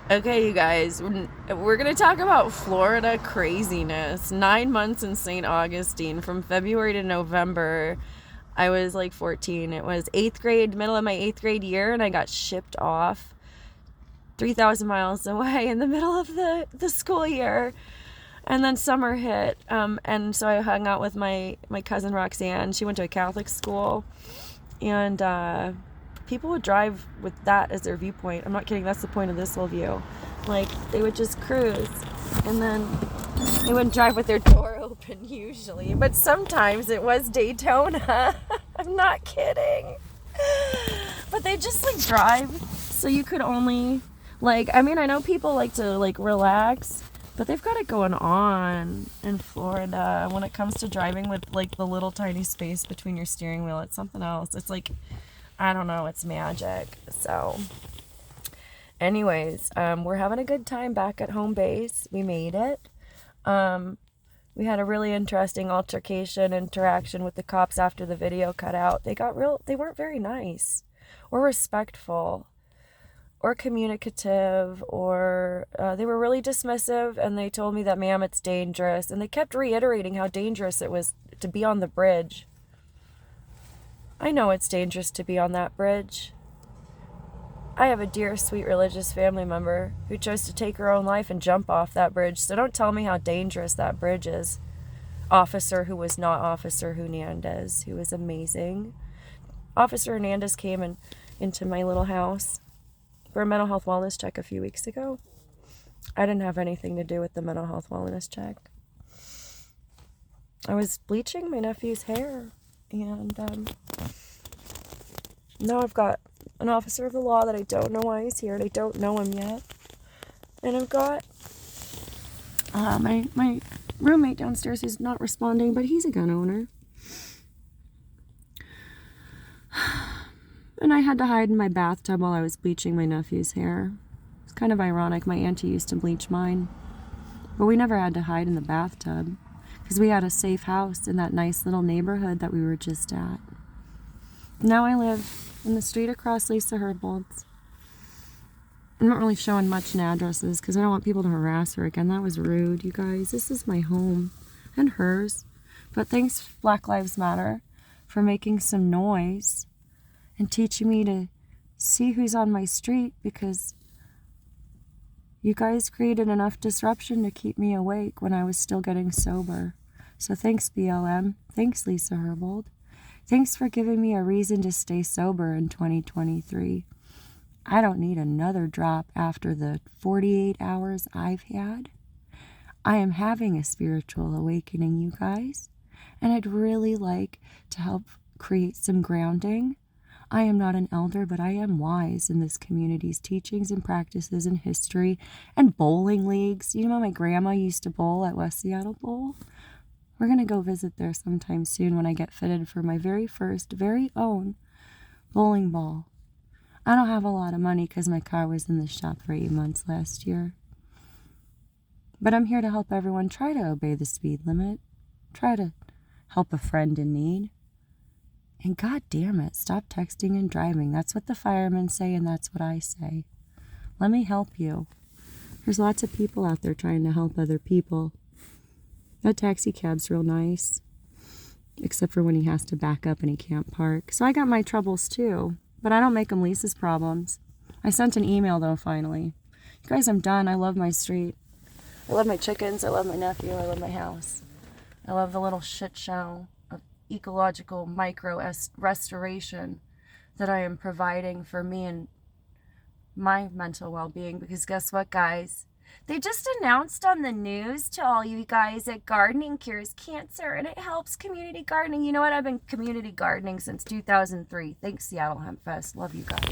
Okay, you guys, we're going to talk about Florida craziness. 9 months in St. Augustine from February to November. I was like 14. It was eighth grade, middle of my eighth grade year, and I got shipped off 3,000 miles away in the middle of the school year. And then summer hit, and so I hung out with my cousin Roxanne. She went to a Catholic school, and people would drive with that as their viewpoint. I'm not kidding. That's the point of this little view. Like, they would just cruise, and then they wouldn't drive with their door open usually, but sometimes it was Daytona. I'm not kidding. But they just like drive, so you could only like. I mean, I know people like to like relax, but they've got it going on in Florida when it comes to driving with like the little tiny space between your steering wheel. It's something else. It's like, I don't know, it's magic. So, anyways, we're having a good time back at home base. We made it. We had a really interesting interaction with the cops after the video cut out. They weren't very nice or respectful or communicative, or they were really dismissive, and they told me that, ma'am, it's dangerous. And they kept reiterating how dangerous it was to be on the bridge. I know it's dangerous to be on that bridge. I have a dear, sweet religious family member who chose to take her own life and jump off that bridge, so don't tell me how dangerous that bridge is. Officer who was not Officer Hernandez, who was amazing. Officer Hernandez came into my little house for a mental health wellness check a few weeks ago. I didn't have anything to do with the mental health wellness check. I was bleaching my nephew's hair, and now I've got an officer of the law that I don't know why he's here, and I don't know him yet. And I've got my roommate downstairs who's not responding, but he's a gun owner. And I had to hide in my bathtub while I was bleaching my nephew's hair. It's kind of ironic. My auntie used to bleach mine, but we never had to hide in the bathtub because we had a safe house in that nice little neighborhood that we were just at. Now I live in the street across Lisa Herbold's. I'm not really showing much in addresses because I don't want people to harass her again. That was rude, you guys. This is my home and hers. But thanks, Black Lives Matter, for making some noise and teaching me to see who's on my street, because you guys created enough disruption to keep me awake when I was still getting sober. So thanks, BLM. Thanks, Lisa Herbold. Thanks for giving me a reason to stay sober in 2023. I don't need another drop after the 48 hours I've had. I am having a spiritual awakening, you guys, and I'd really like to help create some grounding. I am not an elder, but I am wise in this community's teachings and practices and history and bowling leagues. You know, my grandma used to bowl at West Seattle Bowl. We're going to go visit there sometime soon when I get fitted for my very first, very own bowling ball. I don't have a lot of money because my car was in the shop for 8 months last year. But I'm here to help everyone try to obey the speed limit. Try to help a friend in need. And God damn it, stop texting and driving. That's what the firemen say, and that's what I say. Let me help you. There's lots of people out there trying to help other people. That taxi cab's real nice, except for when he has to back up and he can't park. So I got my troubles too, but I don't make them Lisa's problems. I sent an email though, finally. You guys, I'm done. I love my street. I love my chickens. I love my nephew. I love my house. I love the little shit show of ecological micro restoration that I am providing for me and my mental well-being, because guess what, guys? They just announced on the news to all you guys that gardening cures cancer and it helps community gardening. You know what? I've been community gardening since 2003. Thanks, Seattle Hemp Fest. Love you guys.